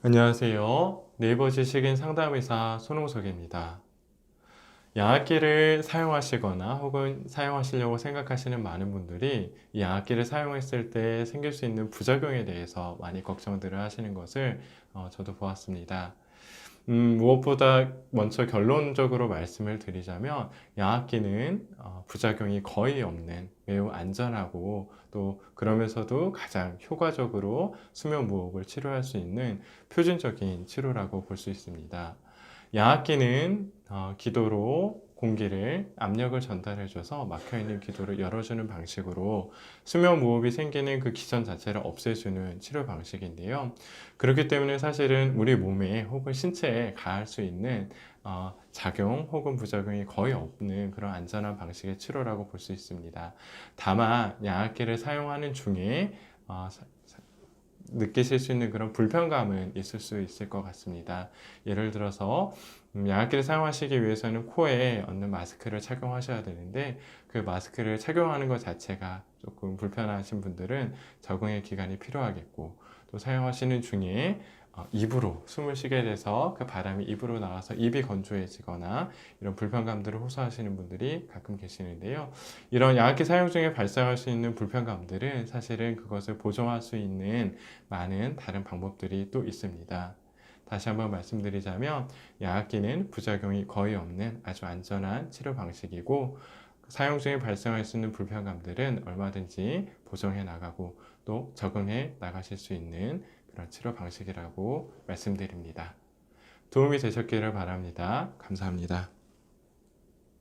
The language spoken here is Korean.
안녕하세요. 네이버 지식인 상담의사 손홍석입니다. 양압기를 사용하시거나 혹은 사용하시려고 생각하시는 많은 분들이 이 양압기를 사용했을 때 생길 수 있는 부작용에 대해서 많이 걱정들을 하시는 것을 저도 보았습니다. 무엇보다 먼저 결론적으로 말씀을 드리자면 양압기는 부작용이 거의 없는 매우 안전하고 또 그러면서도 가장 효과적으로 수면 무호흡을 치료할 수 있는 표준적인 치료라고 볼 수 있습니다. 양압기는 기도로 공기를 압력을 전달해줘서 막혀있는 기도를 열어주는 방식으로 수면 무호흡이 생기는 그 기전 자체를 없애주는 치료 방식인데요. 그렇기 때문에 사실은 우리 몸에 혹은 신체에 가할 수 있는 작용 혹은 부작용이 거의 없는 그런 안전한 방식의 치료라고 볼 수 있습니다. 다만 양압기를 사용하는 중에 느끼실 수 있는 그런 불편감은 있을 수 있을 것 같습니다. 예를 들어서 양압기를 사용하시기 위해서는 코에 얹는 마스크를 착용하셔야 되는데 그 마스크를 착용하는 것 자체가 조금 불편하신 분들은 적응의 기간이 필요하겠고 또 사용하시는 중에 입으로 숨을 쉬게 돼서 그 바람이 입으로 나와서 입이 건조해지거나 이런 불편감들을 호소하시는 분들이 가끔 계시는데요. 이런 양압기 사용 중에 발생할 수 있는 불편감들은 사실은 그것을 보정할 수 있는 많은 다른 방법들이 또 있습니다. 다시 한번 말씀드리자면 양압기는 부작용이 거의 없는 아주 안전한 치료 방식이고 사용 중에 발생할 수 있는 불편감들은 얼마든지 보정해 나가고 또 적응해 나가실 수 있는 그런 치료 방식이라고 말씀드립니다. 도움이 되셨기를 바랍니다. 감사합니다.